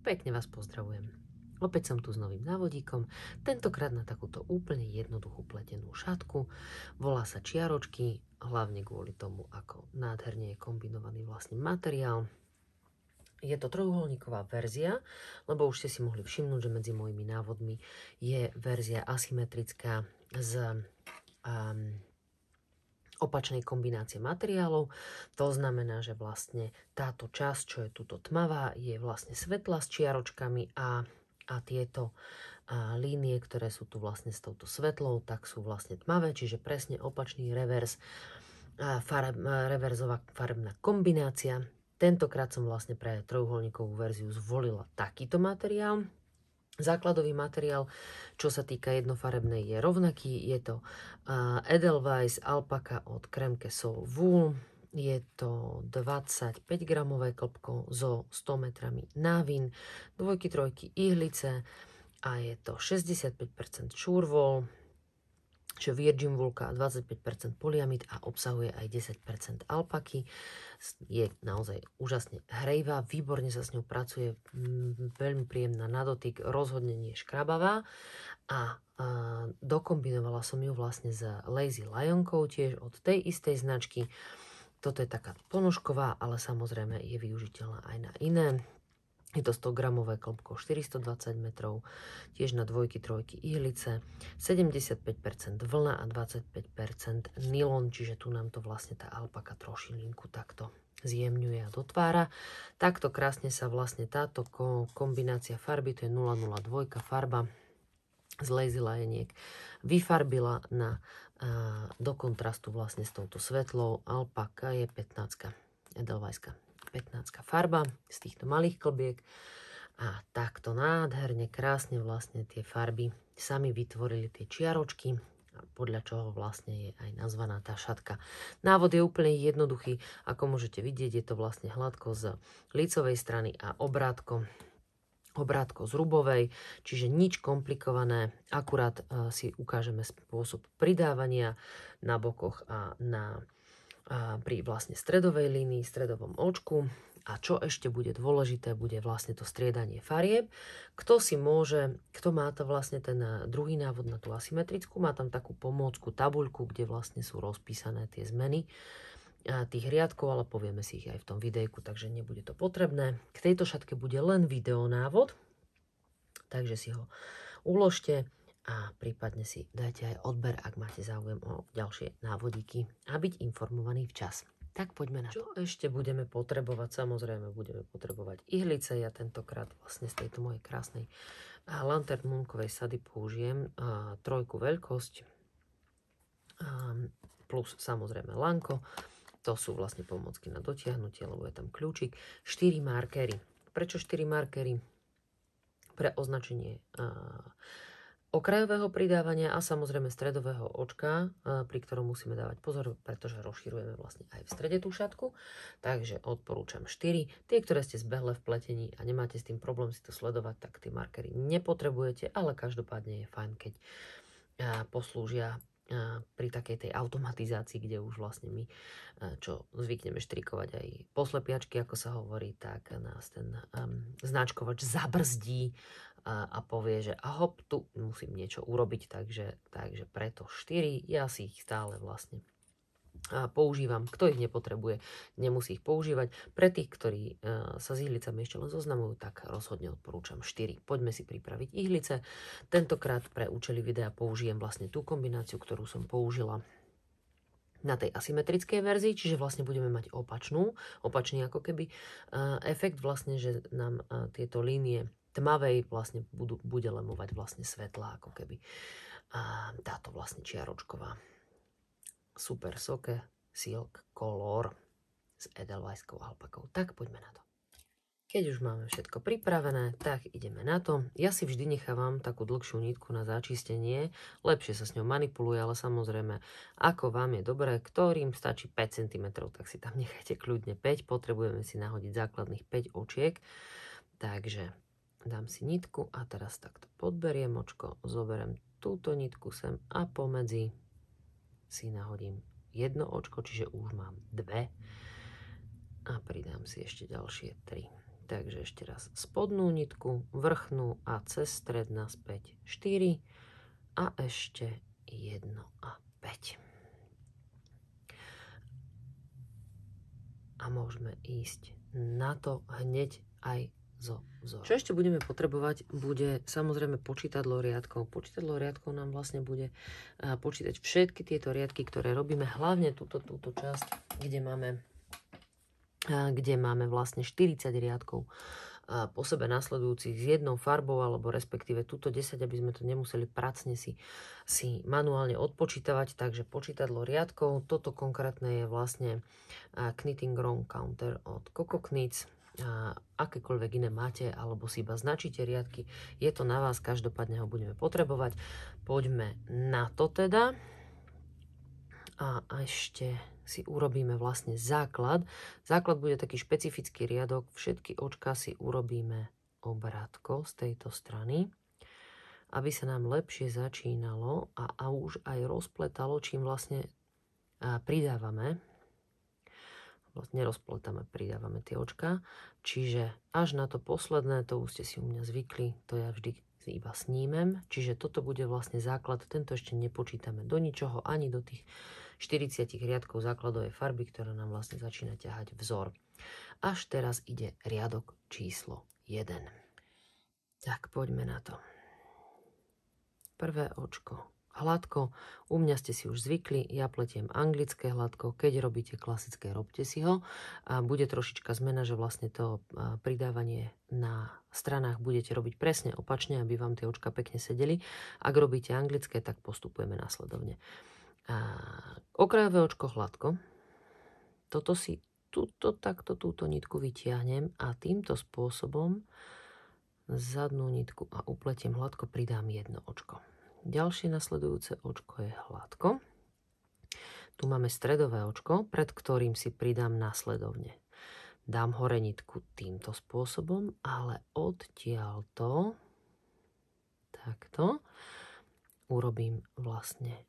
Pekne vás pozdravujem. Opäť som tu s novým návodíkom, tentokrát na takúto úplne jednoduchú pletenú šatku. Volá sa čiaročky, hlavne kvôli tomu, ako nádherne je kombinovaný vlastne materiál. Je to trojuholníková verzia, lebo už ste si mohli všimnúť, že medzi mojimi návodmi je verzia asymetrická z opačnej kombinácie materiálov. To znamená, že vlastne táto časť, čo je tuto tmavá, je vlastne svetlá s čiaročkami a tieto línie, ktoré sú tu vlastne s touto svetlou, tak sú vlastne tmavé, čiže presne opačný revers, reverzová farebná kombinácia. Tentokrát som vlastne pre trojuholníkovú verziu zvolila takýto materiál. Základový materiál, čo sa týka jednofarebnej, je rovnaký. Je to Edelweiss Alpaka od Kremke Soul Wool. Je to 25 gramové klpko so 100 metrami návin, 2-3 ihlice a je to 65% Surewool, čo Virgin Woolka, 25% polyamid a obsahuje aj 10% alpaky. Je naozaj úžasne hrejvá, výborne sa s ňou pracuje, veľmi príjemná na dotyk, rozhodne nie škrabavá. A dokombinovala som ju vlastne s Lazy Lionkou, tiež od tej istej značky. Toto je taká ponožková, ale samozrejme je využiteľná aj na iné. Je to 100 gramové klopko, 420 metrov, tiež na 2-3 ihlice, 75% vlna a 25% nylon, čiže tu nám to vlastne tá alpaka trošilinku takto zjemňuje a dotvára. Takto krásne sa vlastne táto kombinácia farby, to je 002 farba z Lazy Lioniek, vyfarbila do kontrastu vlastne s touto svetlou. Alpaka je 15, Edelweisska 15 farba z týchto malých klbiek a takto nádherne, krásne vlastne tie farby sami vytvorili tie čiaročky, podľa čoho vlastne je aj nazvaná tá šatka. Návod je úplne jednoduchý, ako môžete vidieť, je to vlastne hladko z lícovej strany a obrátko z rubovej, čiže nič komplikované, akurát si ukážeme spôsob pridávania na bokoch a pri vlastne stredovej línii, stredovom očku. A čo ešte bude dôležité, bude vlastne to striedanie farieb. Kto má to vlastne ten druhý návod na tú asymetrickú, má tam takú pomôcku, tabuľku, kde vlastne sú rozpísané tie zmeny tých riadkov, ale povieme si ich aj v tom videjku, takže nebude to potrebné. K tejto šatke bude len videonávod, takže si ho uložte a prípadne si dajte aj odber, ak máte záujem o ďalšie návodíky a byť informovaný včas. Tak poďme na to. Čo ešte budeme potrebovať? Samozrejme budeme potrebovať ihlice. Ja tentokrát vlastne z tejto mojej krásnej Lantern Moonkovej sady použijem 3 veľkosť plus samozrejme lanko. To sú vlastne pomôcky na dotiahnutie, lebo je tam kľúčik. 4 markery. Prečo 4 markery? Pre označenie okrajového pridávania a samozrejme stredového očka, pri ktorom musíme dávať pozor, pretože rozširujeme vlastne aj v strede tú šatku. Takže odporúčam 4. Tie, ktoré ste zbehle v pletení a nemáte s tým problém si to sledovať, tak tie markery nepotrebujete, ale každopádne je fajn, keď poslúžia pri takej tej automatizácii, kde už vlastne my, čo zvykneme štrikovať aj poslepiačky, ako sa hovorí, tak nás ten značkovač zabrzdí a povie, že a hop, tu musím niečo urobiť, takže preto 4, ja si ich stále vlastne používam. Kto ich nepotrebuje, nemusí ich používať. Pre tých, ktorí sa s ihlicami ešte len zoznamujú, tak rozhodne odporúčam 4. Poďme si pripraviť ihlice. Tentokrát pre účely videa použijem vlastne tú kombináciu, ktorú som použila na tej asymetrickej verzii, čiže vlastne budeme mať opačný ako keby efekt vlastne, že nám tieto línie tmavej vlastne bude lemovať vlastne svetlá ako keby táto vlastne čiaročková Super Soke Silk Color s Edelweisskou alpakou. Tak poďme na to. Keď už máme všetko pripravené, tak ideme na to. Ja si vždy nechávam takú dlhšiu nitku na začistenie, lepšie sa s ňou manipuluje, ale samozrejme, ako vám je dobré, ktorým stačí 5 cm, tak si tam nechajte kľudne 5, potrebujeme si nahodiť základných 5 očiek, takže dám si nitku a teraz takto podberiem očko, zoberiem túto nitku sem a pomedzi si nahodím jedno očko, čiže už mám 2 a pridám si ešte ďalšie 3. Takže ešte raz spodnú nitku, vrchnú a cez stred naspäť 4 a ešte 1 a 5. A môžeme ísť na to hneď aj zo vzoru. Čo ešte budeme potrebovať, bude samozrejme počítadlo riadkov. Počítadlo riadkov nám vlastne bude počítať všetky tieto riadky, ktoré robíme, hlavne túto časť, kde máme vlastne 40 riadkov po sebe nasledujúcich s jednou farbou, alebo respektíve túto 10, aby sme to nemuseli pracne si manuálne odpočítavať. Takže počítadlo riadkov, toto konkrétne je vlastne Knitting Round Counter od Coco Knits. Akékoľvek iné máte, alebo si iba značíte riadky, je to na vás, každopádne ho budeme potrebovať. Poďme na to teda. A ešte si urobíme vlastne základ. Základ bude taký špecifický riadok. Všetky očka si urobíme obrátko z tejto strany, aby sa nám lepšie začínalo a už aj rozpletalo, čím vlastne pridávame. Vlastne nerozpletáme, pridávame tie očka. Čiže až na to posledné, to už ste si u mňa zvykli, to ja vždy iba snímem. Čiže toto bude vlastne základ. Tento ešte nepočítame do ničoho, ani do tých 40 riadkov základovej farby, ktorá nám vlastne začína ťahať vzor. Až teraz ide riadok číslo 1. Tak poďme na to. Prvé očko hladko. U mňa ste si už zvykli, ja pletiem anglické hladko. Keď robíte klasické, robte si ho. A bude trošička zmena, že vlastne to pridávanie na stranách budete robiť presne opačne, aby vám tie očka pekne sedeli. Ak robíte anglické, tak postupujeme následovne. Okrajové očko hladko. Toto si túto nitku vytiahnem a týmto spôsobom zadnú nitku a upletiem hladko, pridám jedno očko. Ďalšie nasledujúce očko je hladko. Tu máme stredové očko, pred ktorým si pridám nasledovne. Dám hore nitku týmto spôsobom, ale odtiaľto takto urobím vlastne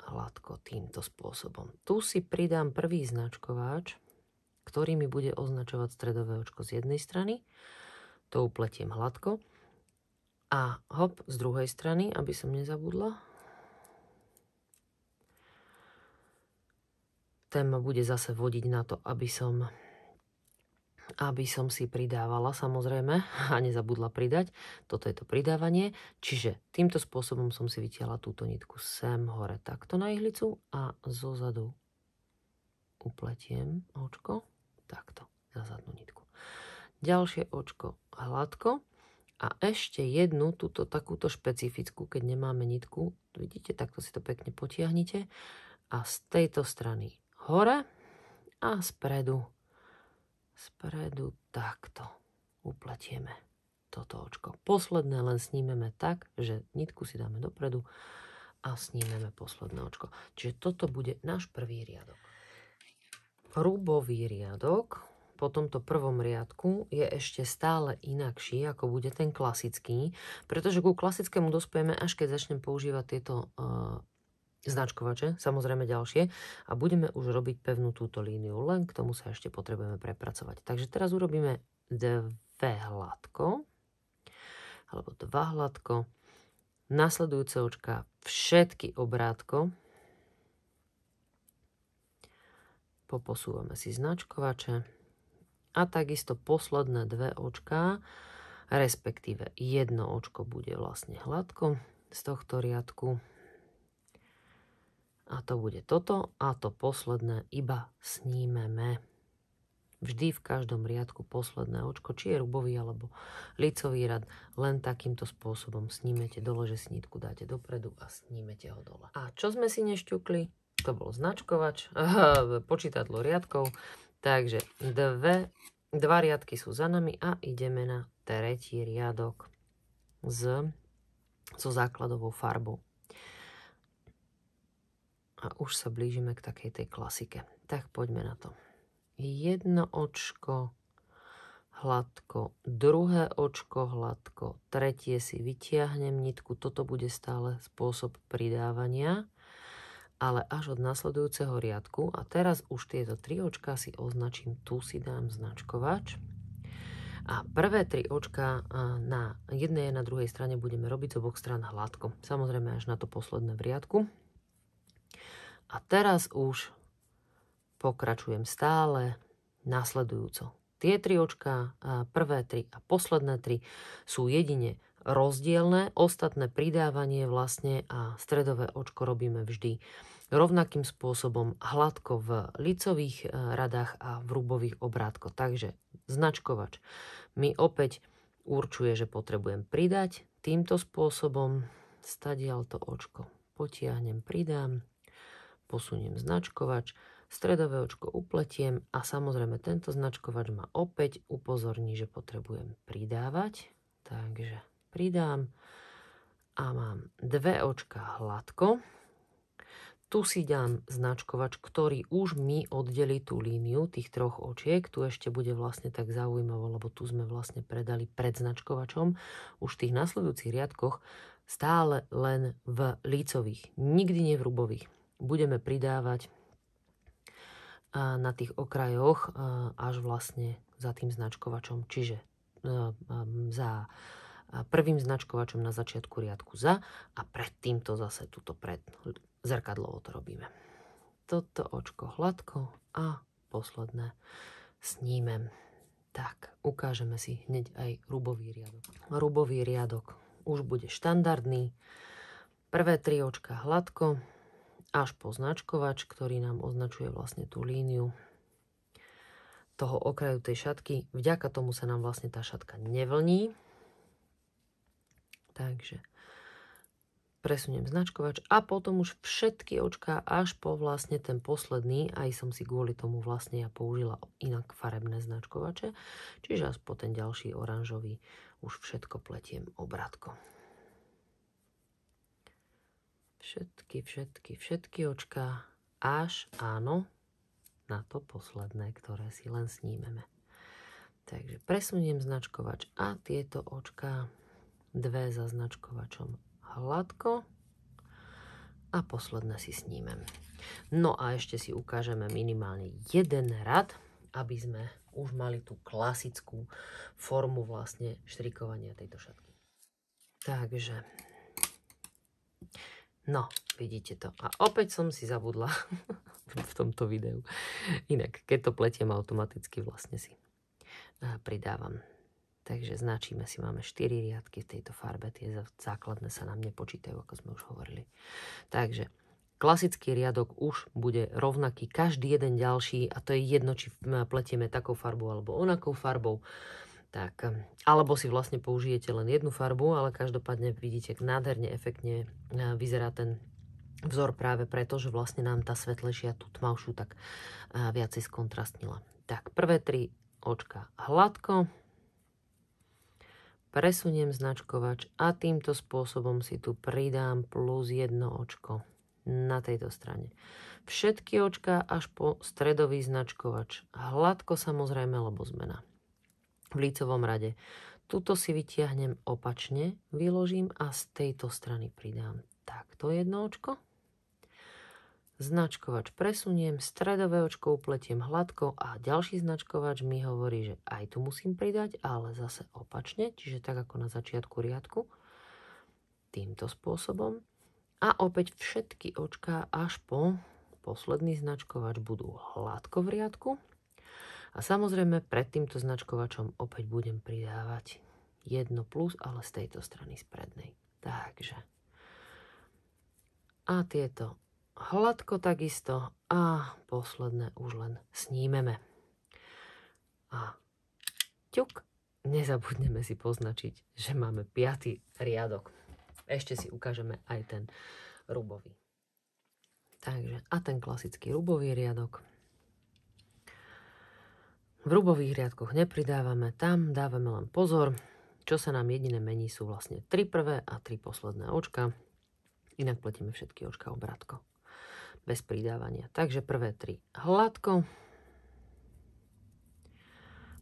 hladko týmto spôsobom. Tu si pridám prvý značkováč, ktorý mi bude označovať stredové očko z jednej strany. To upletiem hladko. A hop, z druhej strany, aby som nezabudla. Ten ma bude zase vodiť na to, aby som si pridávala, samozrejme, a nezabudla pridať. Toto je to pridávanie. Čiže týmto spôsobom som si vytiahla túto nitku sem hore takto na ihlicu a zozadu upletiem očko takto za zadnú nitku. Ďalšie očko hladko. A ešte jednu, takúto špecifickú, keď nemáme nitku, vidíte, takto si to pekne potiahnite. A z tejto strany hore a spredu takto upletieme toto očko. Posledné len snímeme tak, že nitku si dáme dopredu a snímeme posledné očko. Čiže toto bude náš prvý riadok. Rúbový riadok po tomto prvom riadku je ešte stále inakší, ako bude ten klasický, pretože ku klasickému dospejeme, až keď začnem používať tieto značkovače, samozrejme ďalšie, a budeme už robiť pevnú túto líniu, len k tomu sa ešte potrebujeme prepracovať. Takže teraz urobíme dve hladko, alebo dva hladko, nasledujúce očka všetky obrátko, poposúvame si značkovače, a takisto posledné dve očká, respektíve jedno očko bude vlastne hladko z tohto riadku. A to bude toto a to posledné iba snímeme. Vždy v každom riadku posledné očko, či je rubový alebo lícový rad, len takýmto spôsobom snímete dole, že si nitku dáte dopredu a snímete ho dole. A čo sme si nešťukli? To bol značkovač, počítadlo riadkov. Takže dva riadky sú za nami a ideme na tretí riadok so základovou farbou. A už sa blížime k takej tej klasike. Tak poďme na to. Jedno očko hladko, druhé očko hladko, tretie si vytiahnem nitku. Toto bude stále spôsob pridávania, ale až od nasledujúceho riadku. A teraz už tieto tri očka si označím, tu si dám značkovač. A prvé 3 očka na jednej a na druhej strane budeme robiť z oboch strán hladko. Samozrejme až na to posledné v riadku. A teraz už pokračujem stále nasledujúco. Tie 3 očka, prvé 3 a posledné 3 sú jedine rozdielne. Ostatné pridávanie vlastne a stredové očko robíme vždy rovnakým spôsobom hladko v lícových radách a v rubových obrátkoch. Takže značkovač mi opäť určuje, že potrebujem pridať týmto spôsobom. Stadiaľ to očko potiahnem, pridám, posuniem značkovač, stredové očko upletiem a samozrejme tento značkovač ma opäť upozorní, že potrebujem pridávať. Takže pridám a mám 2 očka hladko. Tu si dám značkovač, ktorý už mi oddelí tú líniu tých 3 očiek. Tu ešte bude vlastne tak zaujímavo, lebo tu sme vlastne predali pred značkovačom. Už v tých nasledujúcich riadkoch stále len v lícových, nikdy nie v rubových. Budeme pridávať na tých okrajoch až vlastne za tým značkovačom. Čiže za prvým značkovačom na začiatku riadku za a pred týmto zase tuto pred. Zrkadlovo to robíme. Toto očko hladko a posledné snímem. Tak, ukážeme si hneď aj rubový riadok. Rubový riadok už bude štandardný. Prvé 3 očka hladko, až po značkovač, ktorý nám označuje vlastne tú líniu toho okraju tej šatky. Vďaka tomu sa nám vlastne tá šatka nevlní. Takže presuniem značkovač a potom už všetky očká až po vlastne ten posledný, aj som si kvôli tomu vlastne ja použila inak farebné značkovače, čiže až po ten ďalší oranžový už všetko pletiem obrátko. Všetky očká až áno na to posledné, ktoré si len snímeme. Takže presuniem značkovač a tieto očká 2 za značkovačom hladko a posledné si snímem. No a ešte si ukážeme minimálne jeden rad, aby sme už mali tú klasickú formu vlastne štrikovania tejto šatky. Takže no, vidíte to. A opäť som si zabudla v tomto videu. Inak, keď to pletiem automaticky, vlastne si pridávam. Takže značíme si, máme 4 riadky v tejto farbe, tie základné sa nám nepočítajú, ako sme už hovorili. Takže klasický riadok už bude rovnaký, každý jeden ďalší, a to je jedno, či pletieme takou farbou alebo onakou farbou. Tak, alebo si vlastne použijete len jednu farbu, ale každopádne vidíte, nádherne, efektne vyzerá ten vzor práve preto, že vlastne nám tá svetlejšia, tú tmavšiu tak viacej skontrastnila. Tak, prvé 3 očka hladko. Presuniem značkovač a týmto spôsobom si tu pridám plus 1 očko na tejto strane. Všetky očká až po stredový značkovač. Hladko samozrejme, lebo zmena v lícovom rade. Tuto si vytiahnem opačne, vyložím a z tejto strany pridám takto 1 očko. Značkovač presuniem, stredové očko upletiem hladko a ďalší značkovač mi hovorí, že aj tu musím pridať, ale zase opačne, čiže tak ako na začiatku riadku. Týmto spôsobom. A opäť všetky očká až po posledný značkovač budú hladko v riadku. A samozrejme pred týmto značkovačom opäť budem pridávať 1 plus, ale z tejto strany z prednej. Takže. A tieto hladko takisto a posledné už len snímeme. A ťuk, nezabudneme si poznačiť, že máme 5. riadok. Ešte si ukážeme aj ten rubový. Takže a ten klasický rubový riadok. V rubových riadkoch nepridávame, tam dávame len pozor. Čo sa nám jediné mení sú vlastne 3 prvé a 3 posledné očka. Inak pletieme všetky očka obrátko. Bez pridávania. Takže prvé 3 hladko.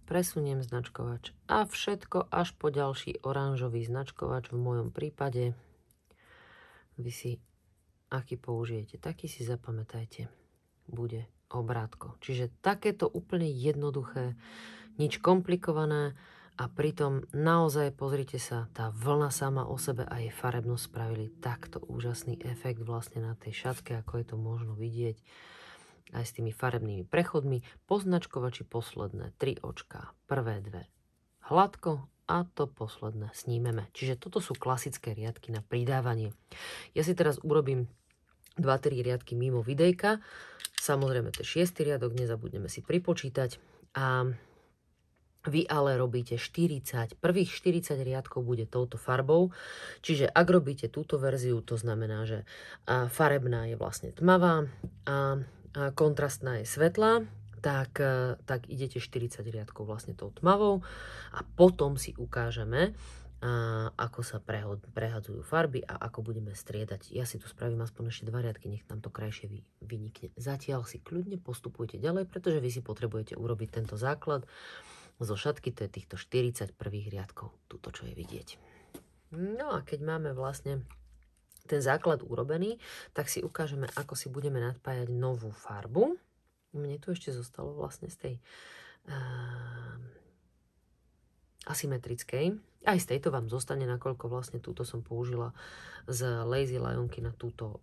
Presuniem značkovač a všetko až po ďalší oranžový značkovač v mojom prípade. Vy si, aký použijete, taký si zapamätajte, bude obrátko. Čiže takéto úplne jednoduché, nič komplikované a pritom naozaj, pozrite sa, tá vlna sama o sebe a jej farebnosť spravili takto úžasný efekt vlastne na tej šatke, ako je to možno vidieť aj s tými farebnými prechodmi. Poznačkovači posledné 3 očká, prvé 2 hladko a to posledné snímeme. Čiže toto sú klasické riadky na pridávanie. Ja si teraz urobím 2-3 riadky mimo videjka. Samozrejme, to je 6. riadok, nezabudneme si pripočítať. A vy ale robíte 40, prvých 40 riadkov bude touto farbou, čiže ak robíte túto verziu, to znamená, že farebná je vlastne tmavá a kontrastná je svetlá, tak idete 40 riadkov vlastne tou tmavou a potom si ukážeme, ako sa prehadzujú farby a ako budeme striedať. Ja si tu spravím aspoň ešte 2 riadky, nech nám to krajšie vynikne. Zatiaľ si kľudne postupujte ďalej, pretože vy si potrebujete urobiť tento základ zo šatky, to je týchto 40 prvých riadkov, tuto čo je vidieť. No a keď máme vlastne ten základ urobený, tak si ukážeme, ako si budeme nadpájať novú farbu. Mne tu ešte zostalo vlastne z tej asymetrickej. Aj z tejto vám zostane, nakoľko vlastne túto som použila z Lazy Lionky na túto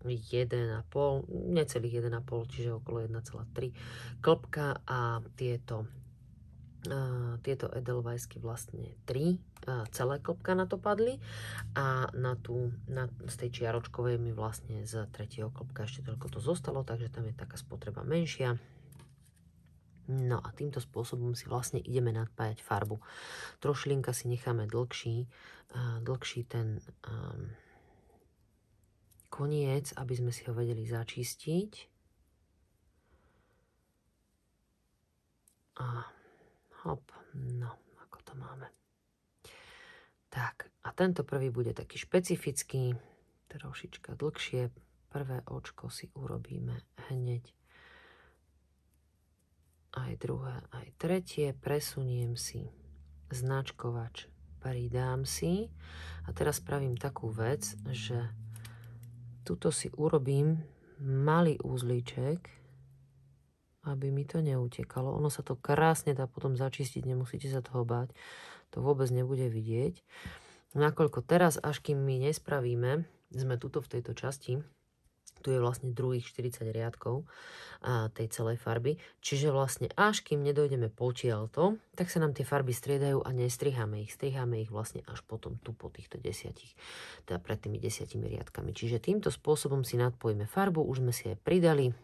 1,5, necelých 1,5, čiže okolo 1,3 klpka a tieto Edelweissky vlastne 3 celé klpka na to padli a z tej čiaročkovej mi vlastne z 3. klpka ešte toľko to zostalo, takže tam je taká spotreba menšia. No a týmto spôsobom si vlastne ideme nadpájať farbu. Trošilinka si necháme dlhší ten koniec, aby sme si ho vedeli začistiť. A hop, no, ako to máme. Tak, a tento prvý bude taký špecifický, trošička dlhšie. Prvé očko si urobíme hneď. Aj druhé, aj tretie. Presuniem si značkovač, pridám si. A teraz spravím takú vec, že tuto si urobím malý úzlíček, aby mi to neutekalo. Ono sa to krásne dá potom začistiť, nemusíte sa toho báť. To vôbec nebude vidieť. Nakoľko teraz, až kým my nespravíme, sme tuto v tejto časti, tu je vlastne druhých 40 riadkov tej celej farby, čiže vlastne až kým nedojdeme potiaľto, tak sa nám tie farby striedajú a nestriháme ich. Striháme ich vlastne až potom tu po týchto 10, teda pred tými 10 riadkami. Čiže týmto spôsobom si nadpojíme farbu, už sme si aj pridali.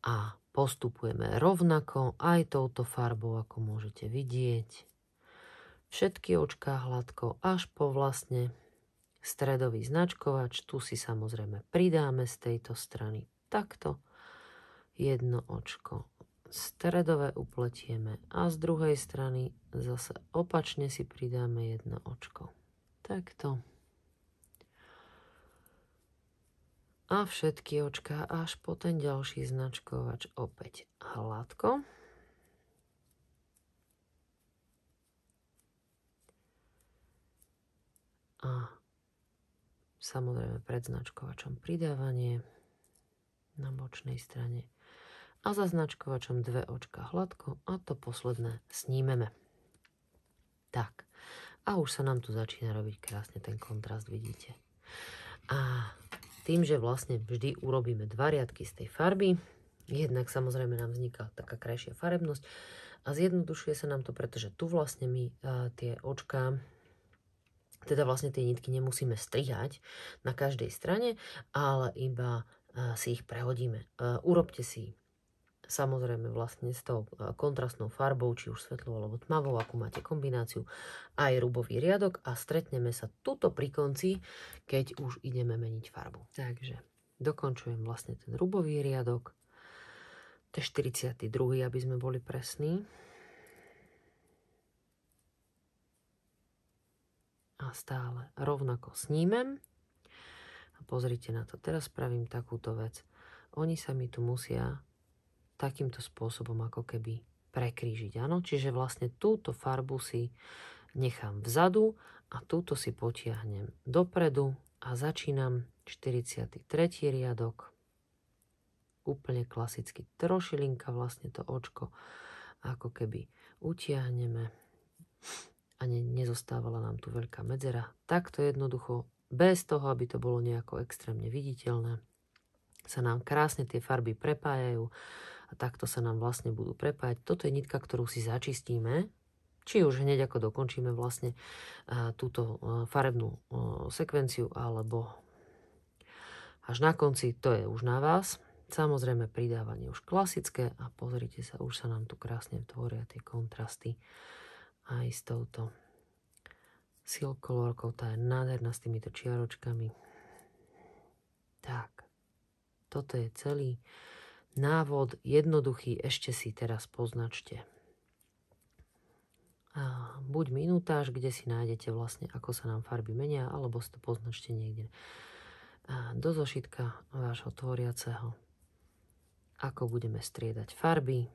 A postupujeme rovnako aj touto farbou, ako môžete vidieť. Všetky očká hladko až po vlastne stredový značkovač. Tu si samozrejme pridáme z tejto strany takto. Jedno očko stredové upletieme a z druhej strany zase opačne si pridáme jedno očko. Takto. A všetky očká až po ten ďalší značkovač opäť hladko. A samozrejme pred značkovačom pridávanie na bočnej strane. A za značkovačom 2 očká hladko a to posledné snímeme. Tak. A už sa nám tu začína robiť krásne ten kontrast, vidíte. A tým, že vlastne vždy urobíme 2 riadky z tej farby, jednak samozrejme nám vzniká taká krajšia farebnosť a zjednodušuje sa nám to, pretože tu vlastne my tie očká, teda vlastne tie nitky nemusíme strihať na každej strane, ale iba si ich prehodíme. Urobte si samozrejme vlastne s tou kontrastnou farbou, či už svetlou alebo tmavou, akú máte kombináciu, aj rubový riadok a stretneme sa tuto pri konci, keď už ideme meniť farbu. Takže dokončujem vlastne ten rubový riadok. To je 42, aby sme boli presní. A stále rovnako snímem. A pozrite na to, teraz spravím takúto vec. Oni sa mi tu musia takýmto spôsobom ako keby prekrížiť. Áno? Čiže vlastne túto farbu si nechám vzadu a túto si potiahnem dopredu a začínam 43. riadok. Úplne klasicky trošilinka vlastne to očko ako keby utiahneme a nezostávala nám tu veľká medzera. Takto jednoducho, bez toho, aby to bolo nejako extrémne viditeľné, sa nám krásne tie farby prepájajú a takto sa nám vlastne budú prepájať. Toto je nitka, ktorú si začistíme, či už hneď ako dokončíme vlastne túto farebnú sekvenciu, alebo až na konci, to je už na vás. Samozrejme pridávanie už klasické a pozrite sa, už sa nám tu krásne tvoria tie kontrasty aj s touto silk colorkou, tá je nádherná s týmito čiaročkami. Tak, toto je celý návod, jednoduchý, ešte si teraz poznačte. Buď minutáž, kde si nájdete vlastne, ako sa nám farby menia, alebo si to poznačte niekde do zošitka vášho tvoriaceho, ako budeme striedať farby.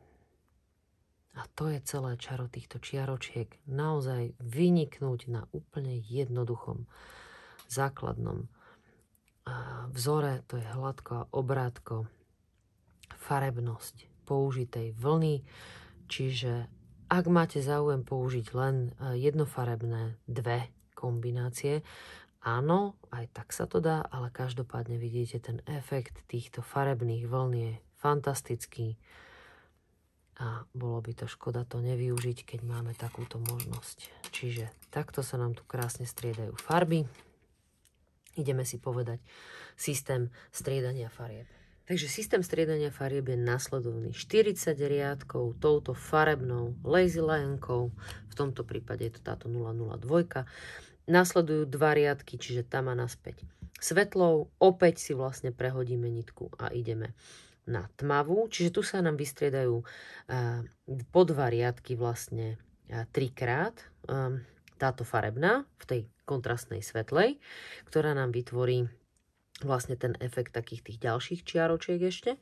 A to je celé čaro týchto čiaročiek. Naozaj vyniknúť na úplne jednoduchom základnom vzore, to je hladko a obrátko, farebnosť použitej vlny, čiže ak máte záujem použiť len jednofarebné dve kombinácie, áno, aj tak sa to dá, ale každopádne vidíte, ten efekt týchto farebných vln je fantastický a bolo by to škoda to nevyužiť, keď máme takúto možnosť. Čiže takto sa nám tu krásne striedajú farby. Ideme si povedať systém striedania farieb. Takže systém striedania farieb je nasledovný. 40 riadkov touto farebnou lazy linekou, v tomto prípade je to táto 002. Nasledujú 2 riadky, čiže tam a naspäť svetlou. Opäť si vlastne prehodíme nitku a ideme na tmavú, čiže tu sa nám vystriedajú po 2 riadky vlastne 3-krát táto farebná v tej kontrastnej svetlej, ktorá nám vytvorí vlastne ten efekt takých tých ďalších čiaročiek ešte.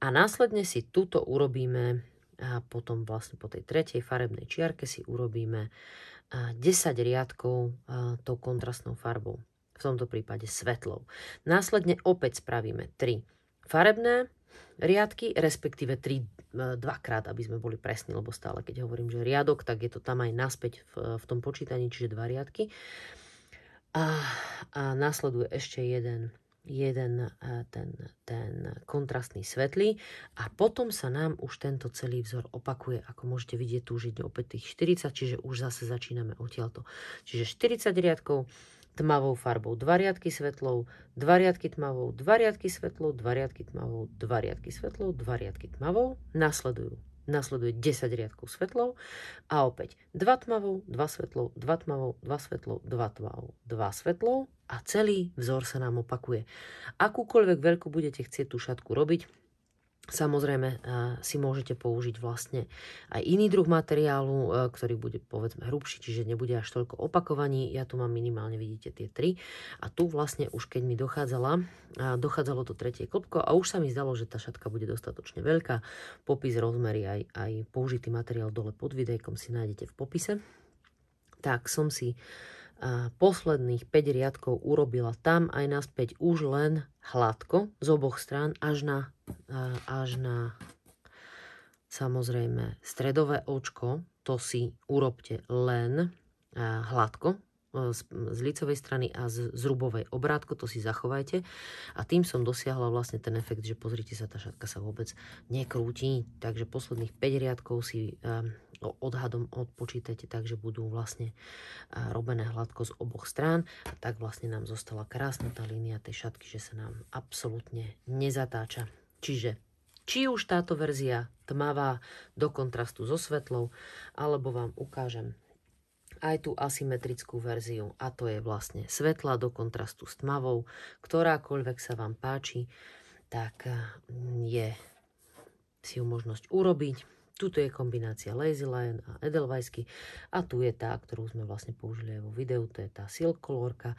A následne si tuto urobíme a potom vlastne po tej 3. farebnej čiarke si urobíme 10 riadkov tou kontrastnou farbou, v tomto prípade svetlou. Následne opäť spravíme 3 farebné riadky, respektíve 3 dvakrát, aby sme boli presní, lebo stále keď hovorím, že riadok, tak je to tam aj naspäť v tom počítaní, čiže 2 riadky. A nasleduje ešte jeden ten kontrastný svetlý a potom sa nám už tento celý vzor opakuje, ako môžete vidieť, tu už ide opäť tých 40, čiže už zase začíname odtiaľto. Čiže 40 riadkov tmavou farbou, 2 riadky svetlou, 2 riadky tmavou, 2 riadky svetlou, 2 riadky tmavou, 2 riadky svetlou, 2 riadky tmavou, nasleduje 10 riadkov svetlou a opäť 2 tmavou, 2 svetlou, 2 tmavou, 2 svetlou, 2 tmavou, 2 svetlou a celý vzor sa nám opakuje. Akúkoľvek veľkú budete chcieť tú šatku robiť, samozrejme si môžete použiť vlastne aj iný druh materiálu, ktorý bude povedzme hrubší, čiže nebude až toľko opakovaní. Ja tu mám minimálne, vidíte, tie 3. A tu vlastne už keď mi dochádzalo to 3. klopko a už sa mi zdalo, že tá šatka bude dostatočne veľká. Popis, rozmery aj použitý materiál dole pod videjkom si nájdete v popise. Tak som si posledných 5 riadkov urobila tam aj naspäť už len hladko z oboch strán až na samozrejme stredové očko. To si urobte len hladko z lícovej strany a z zrubovej obrátko, to si zachovajte. A tým som dosiahla vlastne ten efekt, že pozrite sa, tá šatka sa vôbec nekrúti. Takže posledných 5 riadkov si odhadom odpočítajte, takže budú vlastne robené hladko z oboch strán. A tak vlastne nám zostala krásna tá línia tej šatky, že sa nám absolútne nezatáča. Čiže či už táto verzia tmavá do kontrastu so svetlou, alebo vám ukážem aj tú asymetrickú verziu, a to je vlastne svetlá do kontrastu s tmavou. Ktorákoľvek sa vám páči, tak je si ju možnosť urobiť. Tuto je kombinácia Lazy Lion a Edelweissky a tu je tá, ktorú sme vlastne použili aj vo videu, to je tá silk colorka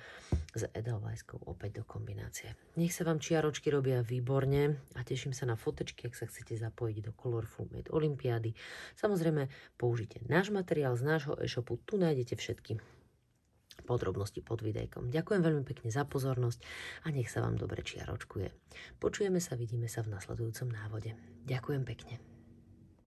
s Edelweisskou opäť do kombinácie. Nech sa vám čiaročky robia výborne a teším sa na fotečky, ak sa chcete zapojiť do Colorful Made Olympiády. Samozrejme, použite náš materiál z nášho e-shopu, tu nájdete všetky podrobnosti pod videjkom. Ďakujem veľmi pekne za pozornosť a nech sa vám dobre čiaročkuje. Počujeme sa, vidíme sa v nasledujúcom návode. Ďakujem pekne.